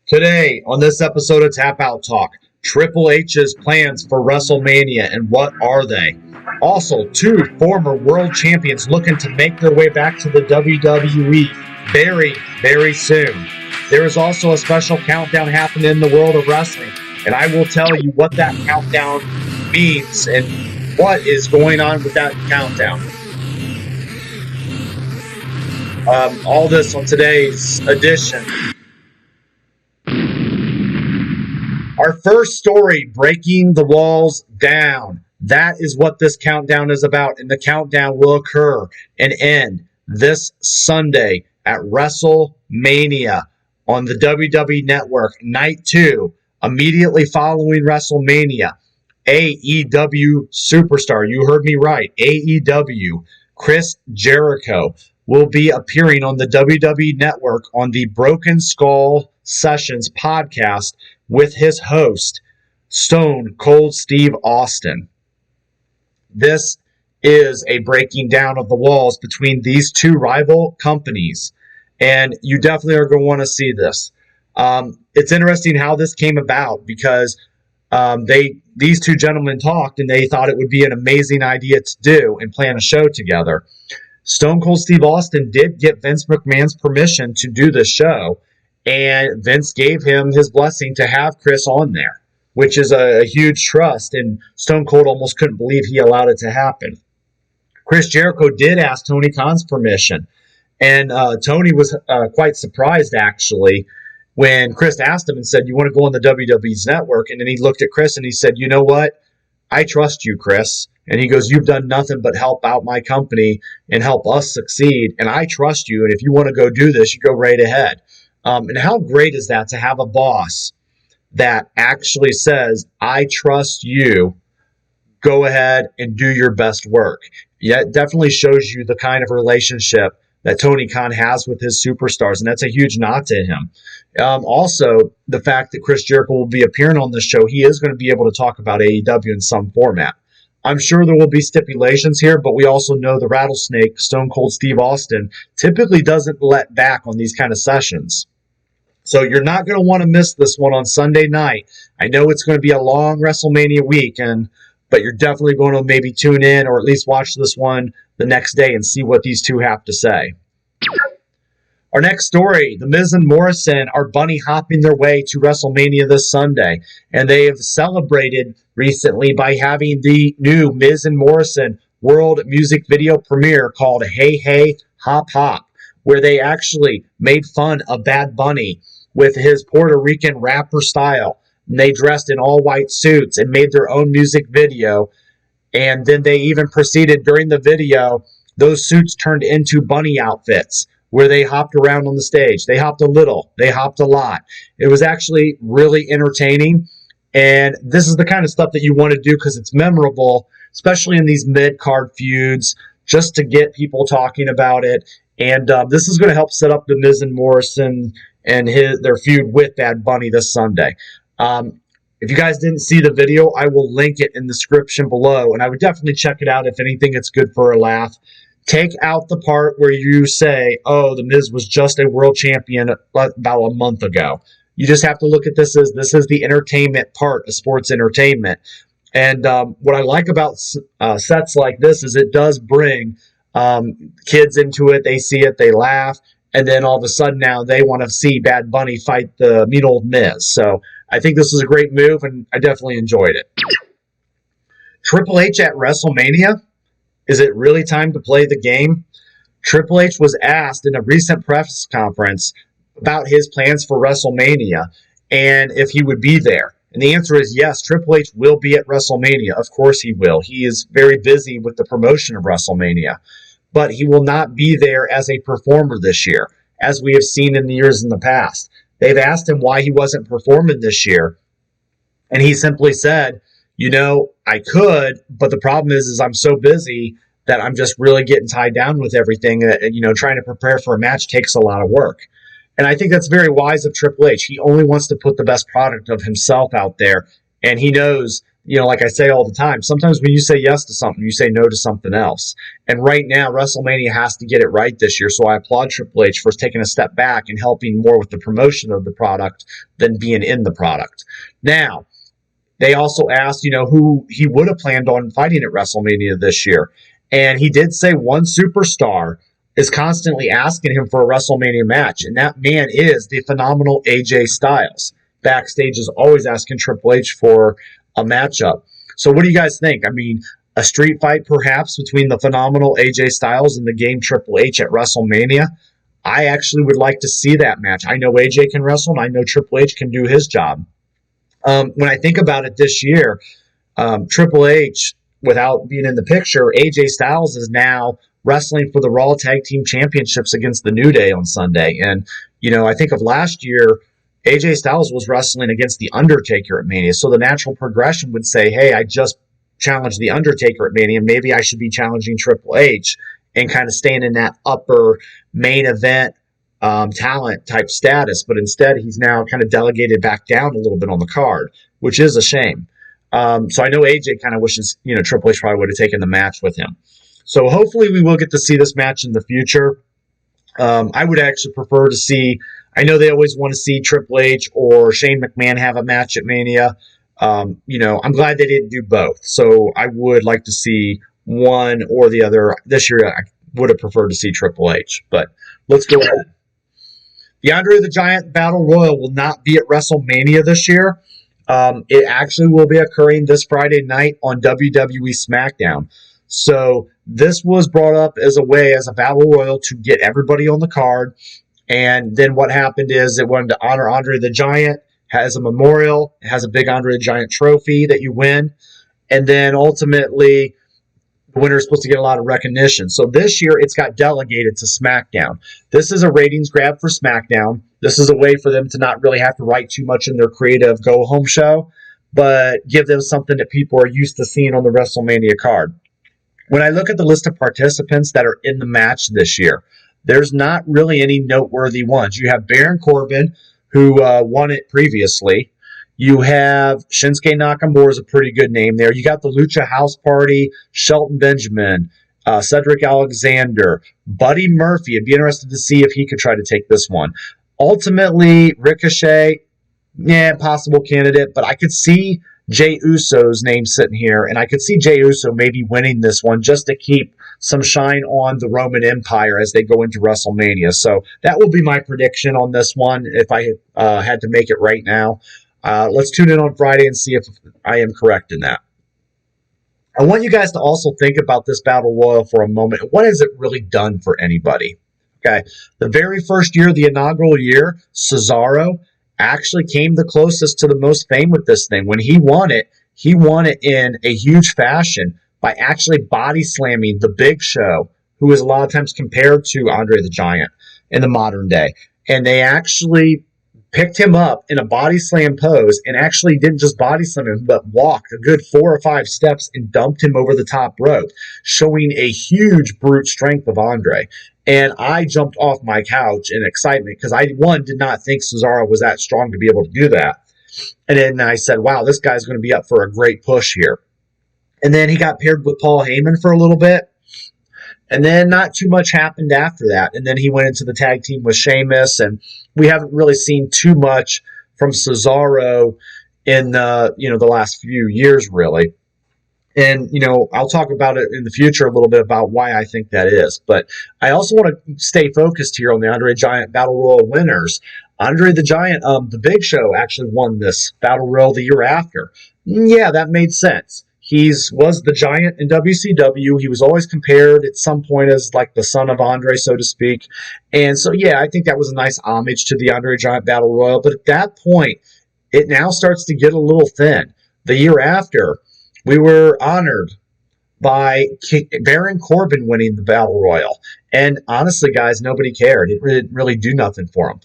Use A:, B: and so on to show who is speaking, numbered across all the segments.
A: Today, on this episode of Tap Out Talk, Triple H's plans for WrestleMania and what are they? Also, two former world champions looking to make their way back to the WWE very, very soon. There is also a special countdown happening in the world of wrestling, and I will tell you what that countdown means and what is going on with that countdown. All this on today's edition. Our first story, breaking the walls down. That is what this countdown is about, and the countdown will occur and end this Sunday at WrestleMania on the WWE Network, Night 2, immediately following WrestleMania. AEW superstar, you heard me right, AEW, Chris Jericho, will be appearing on the WWE Network on the Broken Skull Sessions podcast with his host, Stone Cold Steve Austin. This is a breaking down of the walls between these two rival companies, and you definitely are going to want to see this. It's interesting how this came about because these two gentlemen talked and they thought it would be an amazing idea to do and plan a show together. Stone Cold Steve Austin did get Vince McMahon's permission to do this show, and Vince gave him his blessing to have Chris on there, which is a huge trust, and Stone Cold almost couldn't believe he allowed it to happen. Chris Jericho did ask Tony Khan's permission, and Tony was quite surprised, actually, when Chris asked him and said, "You want to go on the WWE's network?" And then he looked at Chris and he said, "You know what? I trust you, Chris." And he goes, "You've done nothing but help out my company and help us succeed, and I trust you, and if you want to go do this, you go right ahead." And how great is that to have a boss that actually says, "I trust you, go ahead and do your best work." Yeah, it definitely shows you the kind of relationship that Tony Khan has with his superstars, and that's a huge nod to him. Also, the fact that Chris Jericho will be appearing on this show, he is going to be able to talk about AEW in some format. I'm sure there will be stipulations here, but we also know the rattlesnake, Stone Cold Steve Austin, typically doesn't let back on these kind of sessions. So you're not going to want to miss this one on Sunday night. I know it's going to be a long WrestleMania weekend, but you're definitely going to maybe tune in or at least watch this one the next day and see what these two have to say. Our next story, The Miz and Morrison are bunny hopping their way to WrestleMania this Sunday, and they have celebrated recently by having the new Miz and Morrison world music video premiere called Hey Hey Hop Hop, where they actually made fun of Bad Bunny with his Puerto Rican rapper style. And they dressed in all white suits and made their own music video, and then they even proceeded during the video, those suits turned into bunny outfits, where they hopped around on the stage. They hopped a little. They hopped a lot. It was actually really entertaining. And this is the kind of stuff that you want to do because it's memorable, especially in these mid-card feuds, just to get people talking about it. And this is going to help set up the Miz and Morrison and their feud with Bad Bunny this Sunday. If you guys didn't see the video, I will link it in the description below. And I would definitely check it out. If anything, it's good for a laugh. Take out the part where you say, "Oh, The Miz was just a world champion about a month ago." You just have to look at this as this is the entertainment part of sports entertainment. And what I like about sets like this is it does bring kids into it. They see it, they laugh, and then all of a sudden now they want to see Bad Bunny fight the mean old Miz. So I think this is a great move, and I definitely enjoyed it. Triple H at WrestleMania? Is it really time to play the game? Triple H was asked in a recent press conference about his plans for WrestleMania and if he would be there. And the answer is yes, Triple H will be at WrestleMania. Of course he will. He is very busy with the promotion of WrestleMania. But he will not be there as a performer this year, as we have seen in the years in the past. They've asked him why he wasn't performing this year. And he simply said, "You know, I could, but the problem is I'm so busy that I'm just really getting tied down with everything. Trying to prepare for a match takes a lot of work." And I think that's very wise of Triple H. He only wants to put the best product of himself out there, and he knows like I say all the time, sometimes when you say yes to something, you say no to something else. And right now, WrestleMania has to get it right this year. So I applaud Triple H for taking a step back and helping more with the promotion of the product than being in the product. Now, they also asked, who he would have planned on fighting at WrestleMania this year. And he did say one superstar is constantly asking him for a WrestleMania match. And that man is the phenomenal AJ Styles. Backstage is always asking Triple H for a matchup. So what do you guys think? I mean, a street fight perhaps between the phenomenal AJ Styles and the game Triple H at WrestleMania? I actually would like to see that match. I know AJ can wrestle, and I know Triple H can do his job. When I think about it this year, Triple H, without being in the picture, AJ Styles is now wrestling for the Raw Tag Team Championships against the New Day on Sunday. And, I think of last year, AJ Styles was wrestling against The Undertaker at Mania. So the natural progression would say, hey, I just challenged The Undertaker at Mania. Maybe I should be challenging Triple H and kind of staying in that upper main event talent type status. But instead, he's now kind of delegated back down a little bit on the card, which is a shame. So I know AJ kind of wishes, Triple H probably would have taken the match with him. So hopefully we will get to see this match in the future. I would actually prefer to see, I know they always want to see Triple H or Shane McMahon have a match at Mania. I'm glad they didn't do both. So I would like to see one or the other. This year, I would have preferred to see Triple H. But let's go ahead. The Andre the Giant Battle Royal will not be at WrestleMania this year. It actually will be occurring this Friday night on WWE SmackDown. So this was brought up as a battle royal to get everybody on the card. And then what happened is it wanted to honor Andre the Giant, has a memorial, it has a big Andre the Giant trophy that you win. And then ultimately, the winner is supposed to get a lot of recognition. So this year, it's got delegated to SmackDown. This is a ratings grab for SmackDown. This is a way for them to not really have to write too much in their creative go-home show, but give them something that people are used to seeing on the WrestleMania card. When I look at the list of participants that are in the match this year, there's not really any noteworthy ones. You have Baron Corbin, who won it previously. You have Shinsuke Nakamura is a pretty good name there. You got the Lucha House Party, Shelton Benjamin, Cedric Alexander, Buddy Murphy. I'd be interested to see if he could try to take this one. Ultimately, Ricochet, possible candidate, but I could see Jey Uso's name sitting here, and I could see Jey Uso maybe winning this one just to keep some shine on the Roman Empire as they go into WrestleMania. So that will be my prediction on this one if I had to make it right now. Let's tune in on Friday and see if I am correct in that. I want you guys to also think about this Battle Royal for a moment. What has it really done for anybody? Okay, the very first year, the inaugural year, Cesaro actually came the closest to the most fame with this thing. When he won it in a huge fashion by actually body slamming the Big Show, who is a lot of times compared to Andre the Giant in the modern day. And they actually picked him up in a body slam pose and actually didn't just body slam him, but walked a good 4 or 5 steps and dumped him over the top rope, showing a huge brute strength of Andre. And I jumped off my couch in excitement because I, one, did not think Cesaro was that strong to be able to do that. And then I said, wow, this guy's going to be up for a great push here. And then he got paired with Paul Heyman for a little bit. And then not too much happened after that. And then he went into the tag team with Sheamus. And we haven't really seen too much from Cesaro in the last few years, really. And, I'll talk about it in the future a little bit about why I think that is. But I also want to stay focused here on the Andre Giant Battle Royal winners. Andre the Giant, the Big Show, actually won this Battle Royal the year after. Yeah, that made sense. He was the Giant in WCW. He was always compared at some point as like the son of Andre, so to speak. And so, yeah, I think that was a nice homage to the Andre Giant Battle Royal. But at that point, it now starts to get a little thin. The year after, we were honored by Baron Corbin winning the Battle Royal. And honestly, guys, nobody cared. It didn't really do nothing for him.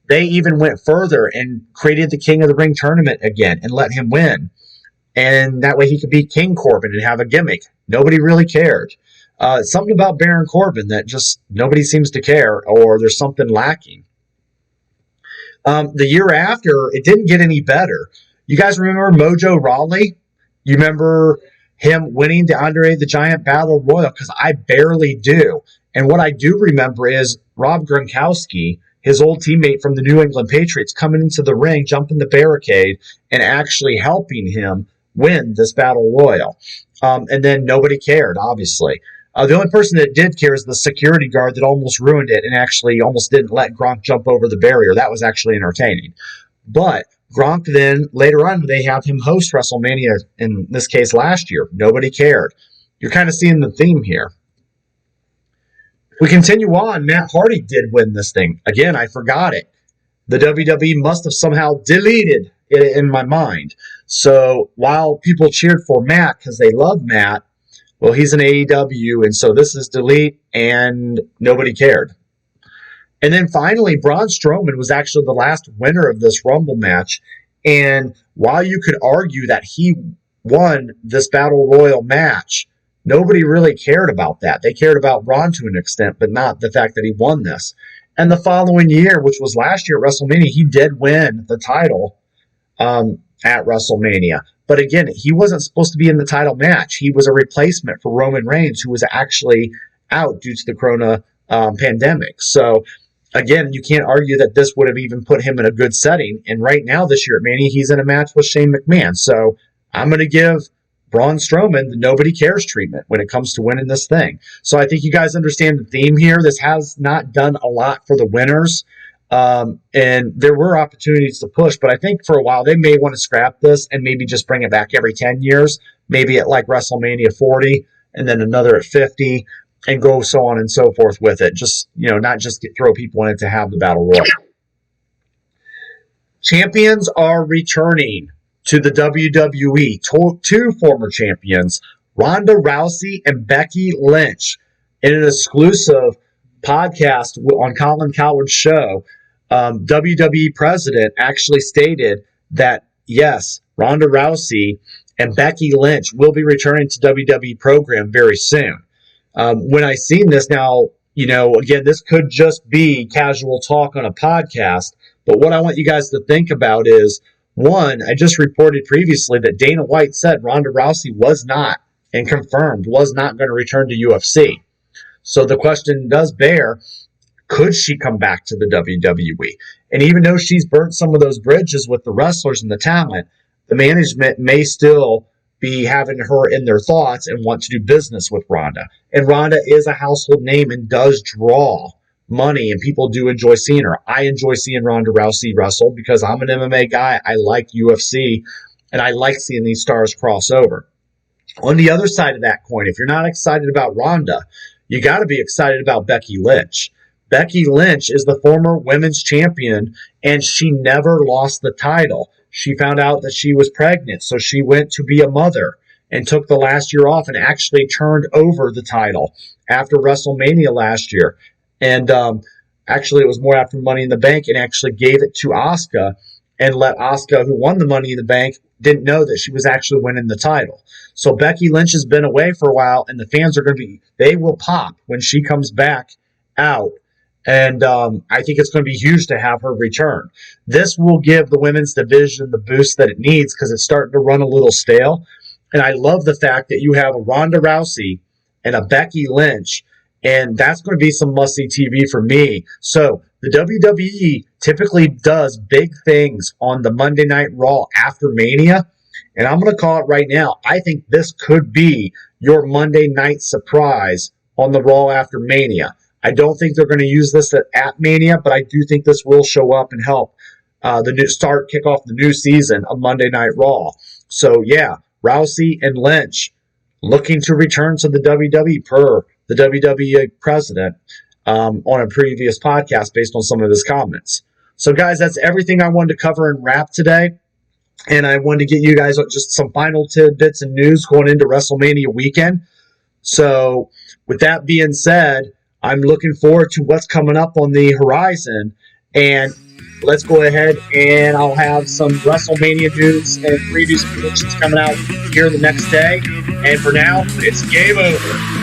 A: They even went further and created the King of the Ring tournament again and let him win. And that way he could be King Corbin and have a gimmick. Nobody really cared. Something about Baron Corbin that just nobody seems to care, or there's something lacking. The year after, it didn't get any better. You guys remember Mojo Rawley? You remember him winning the Andre the Giant Battle Royal? Because I barely do. And what I do remember is Rob Gronkowski, his old teammate from the New England Patriots, coming into the ring, jumping the barricade, and actually helping him win this Battle Royal. And then nobody cared, obviously. The only person that did care is the security guard that almost ruined it and actually almost didn't let Gronk jump over the barrier. That was actually entertaining. But Gronk then, later on, they have him host WrestleMania, in this case last year. Nobody cared. You're kind of seeing the theme here. We continue on. Matt Hardy did win this thing. Again, I forgot it. The WWE must have somehow deleted it in my mind. So while people cheered for Matt because they love Matt, well, he's an AEW, and so this is delete, and nobody cared. And then finally, Braun Strowman was actually the last winner of this Rumble match. And while you could argue that he won this Battle Royal match, nobody really cared about that. They cared about Braun to an extent, but not the fact that he won this. And the following year, which was last year at WrestleMania, he did win the title at WrestleMania. But again, he wasn't supposed to be in the title match. He was a replacement for Roman Reigns, who was actually out due to the corona pandemic. So again, you can't argue that this would have even put him in a good setting. And right now, this year at Mania, he's in a match with Shane McMahon. So I'm going to give Braun Strowman the nobody cares treatment when it comes to winning this thing. So I think you guys understand the theme here. This has not done a lot for the winners. And there were opportunities to push, but I think for a while they may want to scrap this and maybe just bring it back every 10 years, maybe at like WrestleMania 40 and then another at 50 and go so on and so forth with it. Just, not just throw people in it to have the Battle Royal. Champions are returning to the WWE. Two former champions, Ronda Rousey and Becky Lynch, in an exclusive podcast on Colin Cowherd's show. WWE president actually stated that, yes, Ronda Rousey and Becky Lynch will be returning to WWE program very soon. When I seen this now, again, this could just be casual talk on a podcast, but what I want you guys to think about is, one, I just reported previously that Dana White said Ronda Rousey was not, and confirmed, was not going to return to UFC. So the question does bear, could she come back to the WWE? And even though she's burnt some of those bridges with the wrestlers and the talent, the management may still be having her in their thoughts and want to do business with Ronda. And Ronda is a household name and does draw money, and people do enjoy seeing her. I enjoy seeing Ronda Rousey wrestle because I'm an MMA guy. I like UFC, and I like seeing these stars cross over. On the other side of that coin, if you're not excited about Ronda, you got to be excited about Becky Lynch. Becky Lynch is the former women's champion, and she never lost the title. She found out that she was pregnant, so she went to be a mother and took the last year off and actually turned over the title after WrestleMania last year. And actually, it was more after Money in the Bank, and actually gave it to Asuka and let Asuka, who won the Money in the Bank, didn't know that she was actually winning the title. So Becky Lynch has been away for a while, and the fans are going to they will pop when she comes back out. And I think it's going to be huge to have her return. This will give the women's division the boost that it needs because it's starting to run a little stale. And I love the fact that you have a Ronda Rousey and a Becky Lynch, and that's going to be some must-see TV for me. So the WWE typically does big things on the Monday Night Raw after Mania, and I'm going to call it right now. I think this could be your Monday night surprise on the Raw after Mania. I don't think they're going to use this at Mania, but I do think this will show up and help kick off the new season of Monday Night Raw. So yeah, Rousey and Lynch looking to return to the WWE per the WWE president on a previous podcast based on some of his comments. So guys, that's everything I wanted to cover and wrap today. And I wanted to get you guys just some final tidbits and news going into WrestleMania weekend. So with that being said, I'm looking forward to what's coming up on the horizon. And let's go ahead and I'll have some WrestleMania news and previews and predictions coming out here the next day. And for now, it's game over.